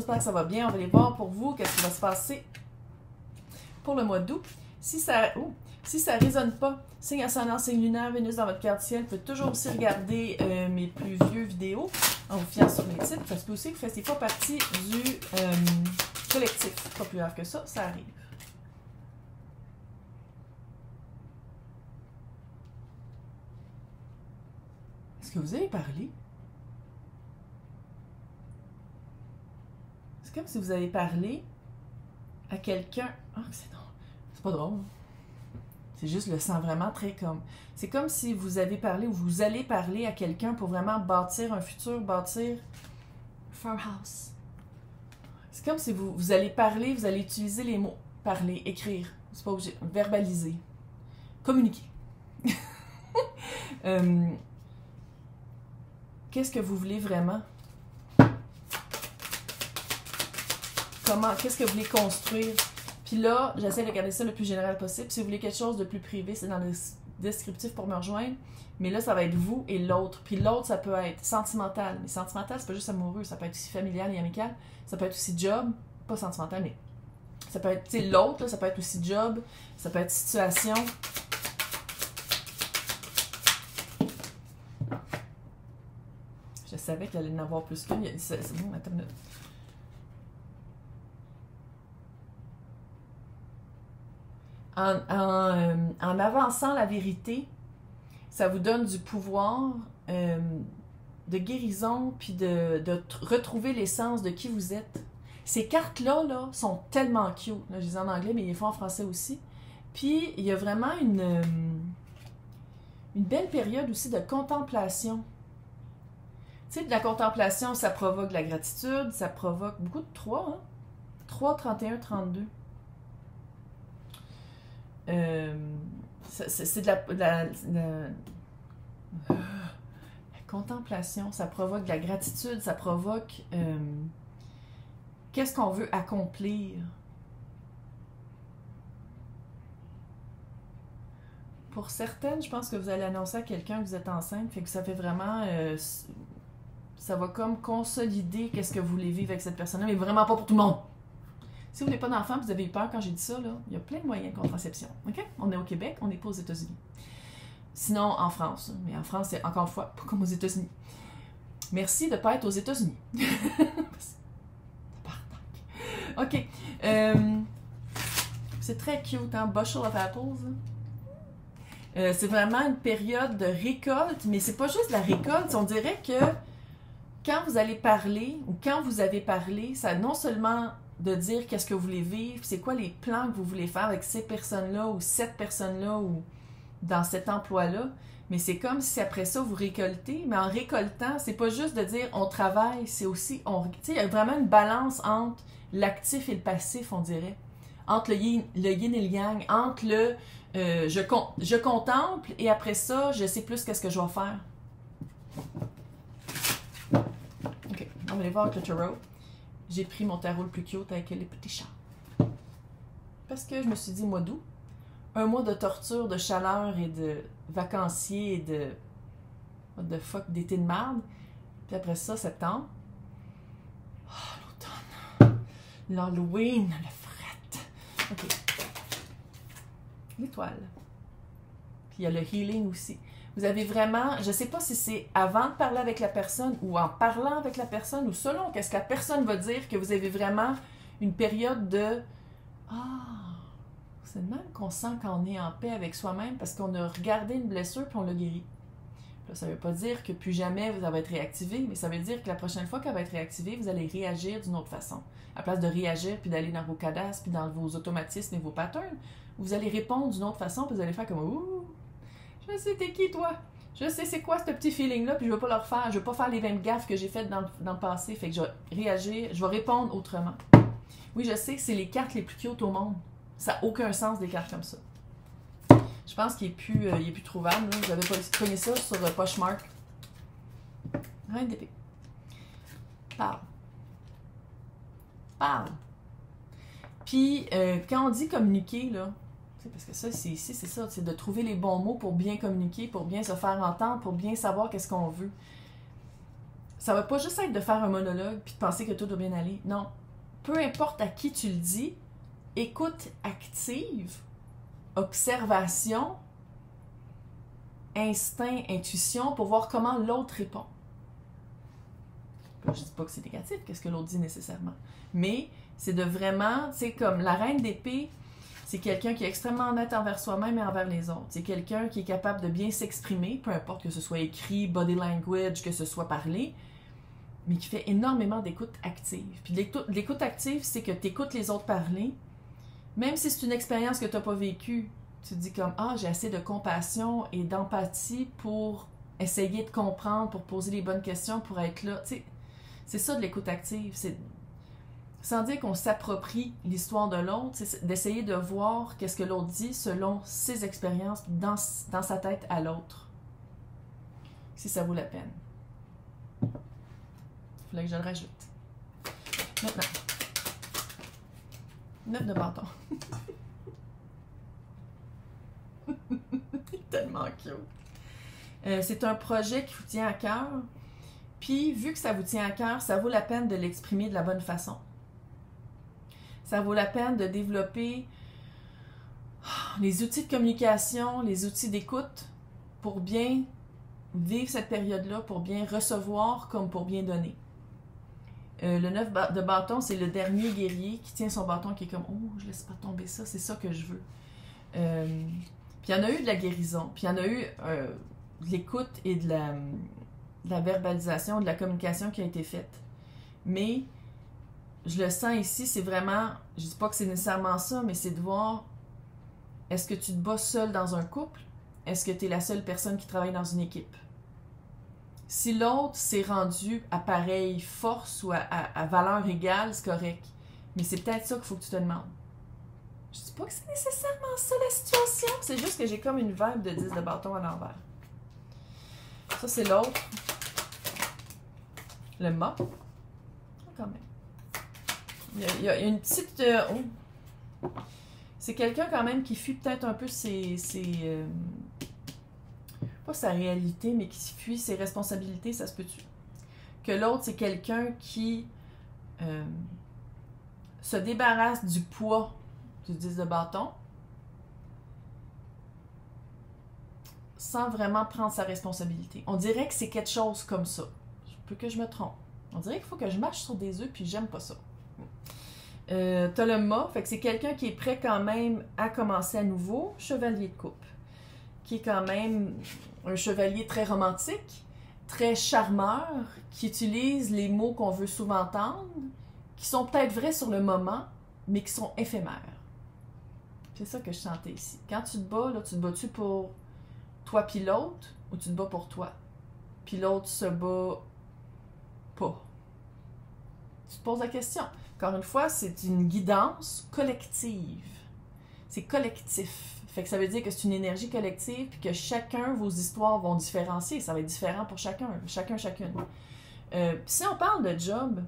j'espère que ça va bien. On va aller voir pour vous qu'est-ce qui va se passer pour le mois d'août. Si ça résonne pas, signe ascendant, signe lunaire, Vénus dans votre carte ciel, peut toujours aussi regarder mes plus vieux vidéos en vous fiant sur mes titres. Ça se peut aussi que vous fassiez pas partie du collectif. Pas plus grave que ça, ça arrive. Est-ce que vous avez parlé? C'est comme si vous avez parlé à quelqu'un. Ah, c'est drôle. C'est pas drôle. C'est juste le sens vraiment très comme. C'est comme si vous avez parlé ou vous allez parler à quelqu'un pour vraiment bâtir un futur, bâtir farmhouse. C'est comme si vous allez parler, vous allez utiliser les mots. Parler, écrire. C'est pas obligé. Verbaliser. Communiquer. Qu'est-ce que vous voulez vraiment? Qu'est-ce que vous voulez construire? Puis là, j'essaie de garder ça le plus général possible. Si vous voulez quelque chose de plus privé, c'est dans le descriptif pour me rejoindre. Mais là, ça va être vous et l'autre. Puis l'autre, ça peut être sentimental. Mais sentimental, c'est pas juste amoureux. Ça peut être aussi familial et amical. Ça peut être aussi job. Pas sentimental, mais ça peut être, tu sais, l'autre, ça peut être aussi job. Ça peut être situation. Je savais qu'il allait en avoir plus qu'une. C'est bon, attends une minute. En avançant la vérité, ça vous donne du pouvoir de guérison, puis de retrouver l'essence de qui vous êtes. Ces cartes-là là, sont tellement cute. Là, je les ai en anglais, mais ils les font en français aussi. Puis, il y a vraiment une belle période aussi de contemplation. Tu sais, de la contemplation, ça provoque de la gratitude, ça provoque beaucoup de 3, hein? 3, 31, 32. C'est de la contemplation, ça provoque de la gratitude, ça provoque qu'est-ce qu'on veut accomplir. Pour certaines, je pense que vous allez annoncer à quelqu'un que vous êtes enceinte, fait que ça fait vraiment ça va comme consolider qu'est-ce que vous voulez vivre avec cette personne-là, mais vraiment pas pour tout le monde. Si vous n'avez pas d'enfant, vous avez eu peur quand j'ai dit ça, là, il y a plein de moyens de contraception. OK? On est au Québec, on n'est pas aux États-Unis. Sinon, en France. Mais en France, c'est encore une fois pas comme aux États-Unis. Merci de ne pas être aux États-Unis. OK. C'est très cute, hein? Bushel of Apples. C'est vraiment une période de récolte, mais c'est pas juste la récolte. On dirait que quand vous allez parler, ou quand vous avez parlé, ça non seulement de dire qu'est-ce que vous voulez vivre, c'est quoi les plans que vous voulez faire avec ces personnes-là ou cette personne-là ou dans cet emploi-là, mais c'est comme si après ça vous récoltez, mais en récoltant, c'est pas juste de dire on travaille, c'est aussi, tu sais, il y a vraiment une balance entre l'actif et le passif, on dirait, entre le yin et le yang, entre le je contemple et après ça, je sais plus qu'est-ce que je vais faire. Ok, on va aller voir avec le tarot. J'ai pris mon tarot le plus cute avec les petits chats. Parce que je me suis dit, mois d'août, un mois de torture, de chaleur et de vacanciers et de what the fuck, d'été de merde. Puis après ça, septembre. Oh, l'automne. L'Halloween, le fret. OK. L'étoile. Puis il y a le healing aussi. Vous avez vraiment, je ne sais pas si c'est avant de parler avec la personne ou en parlant avec la personne ou selon qu'est-ce que la personne va dire que vous avez vraiment une période de c'est de même qu'on sent qu'on est en paix avec soi-même parce qu'on a regardé une blessure puis on l'a guéri. Là, ça ne veut pas dire que plus jamais ça va être réactivé, mais ça veut dire que la prochaine fois qu'elle va être réactivée, vous allez réagir d'une autre façon. À la place de réagir puis d'aller dans vos cadastres puis dans vos automatismes et vos patterns, vous allez répondre d'une autre façon puis vous allez faire comme ouh. Je sais t'es qui toi? Je sais c'est quoi ce petit feeling-là, puis je veux pas le refaire. Je veux pas faire les mêmes gaffes que j'ai faites dans le passé. Fait que je vais réagir, je vais répondre autrement. Oui, je sais que c'est les cartes les plus cute au monde. Ça n'a aucun sens des cartes comme ça. Je pense qu'il est plus trouvable. Là. Vous avez pas cogné ça sur Poshmark. Reine d'épée. Parle. Parle. Puis, quand on dit communiquer, là, parce que ça, c'est ça, c'est de trouver les bons mots pour bien communiquer, pour bien se faire entendre, pour bien savoir qu'est-ce qu'on veut. ça va pas juste être de faire un monologue puis de penser que tout doit bien aller. Non. Peu importe à qui tu le dis, écoute active, observation, instinct, intuition pour voir comment l'autre répond. Je dis pas que c'est négatif, qu'est-ce que l'autre dit nécessairement. Mais c'est de vraiment, tu sais, comme la reine d'épée, c'est quelqu'un qui est extrêmement honnête envers soi-même et envers les autres. C'est quelqu'un qui est capable de bien s'exprimer, peu importe que ce soit écrit, body language, que ce soit parlé, mais qui fait énormément d'écoute active. Puis l'écoute active, c'est que tu écoutes les autres parler, même si c'est une expérience que tu n'as pas vécue. Tu te dis comme, ah, j'ai assez de compassion et d'empathie pour essayer de comprendre, pour poser les bonnes questions, pour être là. Tu sais, c'est ça de l'écoute active. C'est sans dire qu'on s'approprie l'histoire de l'autre, c'est d'essayer de voir qu'est-ce que l'autre dit selon ses expériences dans sa tête à l'autre. Si ça vaut la peine. Il fallait que je le rajoute. Maintenant, 9 de bâton. Tellement cute. C'est un projet qui vous tient à cœur. Puis, vu que ça vous tient à cœur, ça vaut la peine de l'exprimer de la bonne façon. Ça vaut la peine de développer les outils de communication, les outils d'écoute pour bien vivre cette période-là, pour bien recevoir comme pour bien donner. Le 9 de bâton, c'est le dernier guerrier qui tient son bâton qui est comme « Oh, je laisse pas tomber ça, c'est ça que je veux. » Puis il y en a eu de la guérison, puis il y en a eu de l'écoute et de la verbalisation, de la communication qui a été faite. Mais je le sens ici, c'est vraiment, je dis pas que c'est nécessairement ça, mais c'est de voir, est-ce que tu te bats seul dans un couple? Est-ce que tu es la seule personne qui travaille dans une équipe? Si l'autre s'est rendu à pareille force ou à valeur égale, c'est correct. Mais c'est peut-être ça qu'il faut que tu te demandes. Je dis pas que c'est nécessairement ça la situation, c'est juste que j'ai comme une vibe de 10 de bâton à l'envers. Ça, c'est l'autre. Le mât. Quand même. Il y a une petite... C'est quelqu'un quand même qui fuit peut-être un peu pas sa réalité, mais qui fuit ses responsabilités, ça se peut-tu? Que l'autre, c'est quelqu'un qui se débarrasse du poids du 10 de bâton sans vraiment prendre sa responsabilité. On dirait que c'est quelque chose comme ça. Je peux que je me trompe. On dirait qu'il faut que je marche sur des œufs, puis j'aime pas ça. T'as le mât, fait que c'est quelqu'un qui est prêt quand même à commencer à nouveau, chevalier de coupe, qui est quand même un chevalier très romantique, très charmeur, qui utilise les mots qu'on veut souvent entendre, qui sont peut-être vrais sur le moment, mais qui sont éphémères. C'est ça que je sentais ici. Quand tu te bats, là, tu te bats-tu pour toi puis l'autre, ou tu te bats pour toi? Puis l'autre se bat pas. Tu te poses la question. Encore une fois, c'est une guidance collective. C'est collectif. Fait que ça veut dire que c'est une énergie collective puis que chacun, vos histoires vont différencier. Ça va être différent pour chacune. Si on parle de job,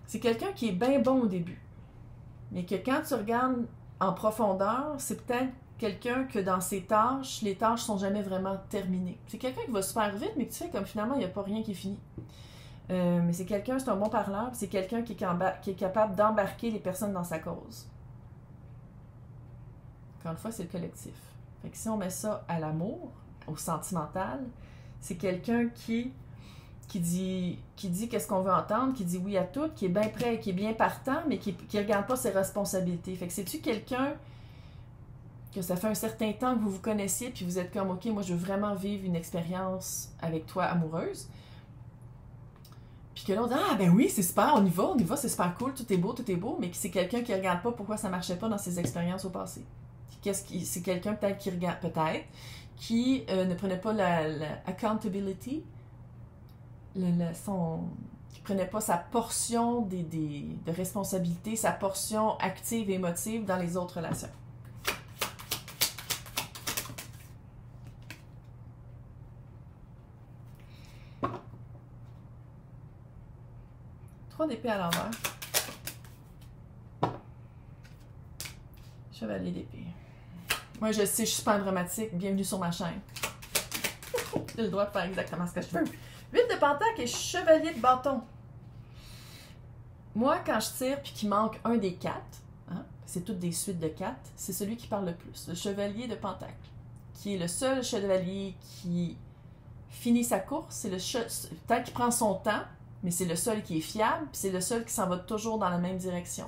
c'est quelqu'un qui est bien bon au début. Mais que quand tu regardes en profondeur, c'est peut-être quelqu'un que dans ses tâches, les tâches sont jamais vraiment terminées. C'est quelqu'un qui va super vite, mais que tu fais comme finalement, il n'y a pas rien qui est fini. Mais c'est quelqu'un, c'est un bon parleur, puis c'est quelqu'un qui est capable d'embarquer les personnes dans sa cause. Encore une fois, c'est le collectif. Fait que si on met ça à l'amour, au sentimental, c'est quelqu'un qui dit qu'est-ce qu'on veut entendre, qui dit oui à tout, qui est bien prêt, qui est bien partant, mais qui regarde pas ses responsabilités. Fait que c'est-tu quelqu'un que ça fait un certain temps que vous vous connaissiez, puis vous êtes comme, OK, moi, je veux vraiment vivre une expérience avec toi amoureuse. Puis que l'autre dit, ah ben oui, c'est super, on y va, c'est super cool, tout est beau, mais c'est quelqu'un qui regarde pas pourquoi ça marchait pas dans ses expériences au passé. C'est quelqu'un peut-être qui regarde, qui ne prenait pas la accountability, qui prenait pas sa portion de responsabilité, sa portion active et émotive dans les autres relations. D'épée à l'envers. Chevalier d'épée. Moi, je suis super dramatique. Bienvenue sur ma chaîne. J'ai le droit de faire exactement ce que je veux. 8 de pentacle et chevalier de bâton. Moi, quand je tire puis qu'il manque un des 4, hein, c'est toutes des suites de 4, c'est celui qui parle le plus, le chevalier de pentacle, qui est le seul chevalier qui finit sa course, c'est le peut-être qu'il prend son temps, mais c'est le seul qui est fiable, puis c'est le seul qui s'en va toujours dans la même direction.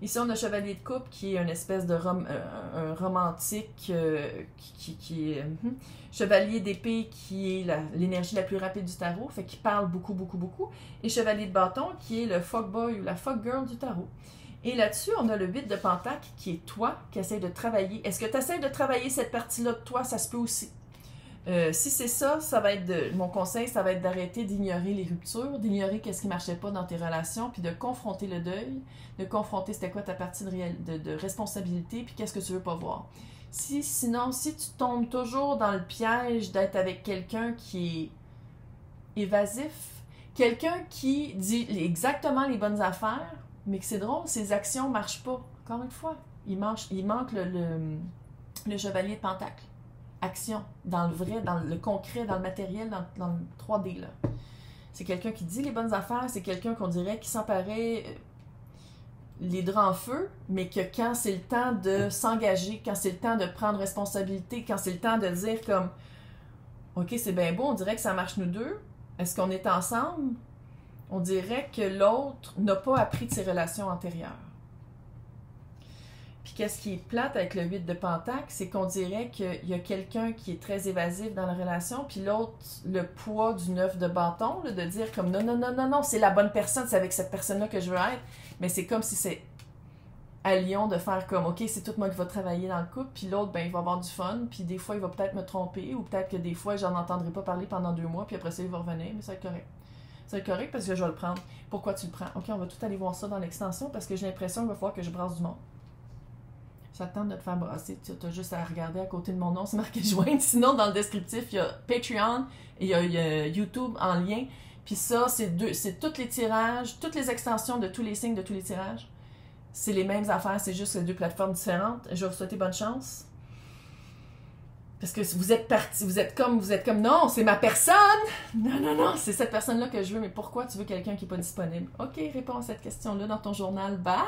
Ici, on a chevalier de coupe qui est une espèce de un romantique qui est chevalier d'épée qui est l'énergie la plus rapide du tarot, fait qu'il parle beaucoup, beaucoup, beaucoup. Et chevalier de bâton qui est le fuckboy ou la fuckgirl du tarot. Et là-dessus, on a le 8 de pentacle qui est toi qui essaie de travailler. Est-ce que tu essaies de travailler cette partie-là de toi? Ça se peut aussi. Si c'est ça, ça va être mon conseil, ça va être d'arrêter d'ignorer les ruptures, d'ignorer qu'est-ce qui marchait pas dans tes relations, puis de confronter le deuil, de confronter c'était quoi ta partie de responsabilité, puis qu'est-ce que tu veux pas voir. Sinon, si tu tombes toujours dans le piège d'être avec quelqu'un qui est évasif, quelqu'un qui dit exactement les bonnes affaires, mais que c'est drôle, ses actions marchent pas. Encore une fois, il manque le chevalier de pentacle. Action, dans le vrai, dans le concret, dans le matériel, dans le 3D, là. C'est quelqu'un qui dit les bonnes affaires, c'est quelqu'un qu'on dirait qui s'emparait les draps en feu, mais que quand c'est le temps de s'engager, quand c'est le temps de prendre responsabilité, quand c'est le temps de dire comme « Ok, c'est bien beau, on dirait que ça marche nous deux. Est-ce qu'on est ensemble? » On dirait que l'autre n'a pas appris de ses relations antérieures. Puis qu'est-ce qui est plate avec le 8 de pentacle, c'est qu'on dirait qu'il y a quelqu'un qui est très évasif dans la relation, puis l'autre, le poids du 9 de bâton, là, de dire comme non, c'est la bonne personne, c'est avec cette personne-là que je veux être. Mais c'est comme si c'est à Lyon de faire comme, ok, c'est tout moi qui va travailler dans le couple, puis l'autre, ben, il va avoir du fun, puis des fois, il va peut-être me tromper, ou peut-être que des fois, j'en entendrai pas parler pendant 2 mois, puis après ça, il va revenir, mais ça va être correct. Ça va être correct parce que je vais le prendre. Pourquoi tu le prends? Ok, on va tout aller voir ça dans l'extension, parce que j'ai l'impression qu'il va falloir que je brasse du monde. Ça te tente de te faire brasser, tu as juste à regarder à côté de mon nom, c'est marqué joindre. Sinon, dans le descriptif, il y a Patreon et il y a YouTube en lien. Puis ça, c'est tous les tirages, toutes les extensions de tous les signes de tous les tirages. C'est les mêmes affaires, c'est juste 2 plateformes différentes. Je vais vous souhaiter bonne chance. Parce que vous êtes parti, vous êtes comme, non, c'est ma personne! Non, c'est cette personne-là que je veux, mais pourquoi tu veux quelqu'un qui n'est pas disponible? Ok, réponds à cette question-là dans ton journal. Bye!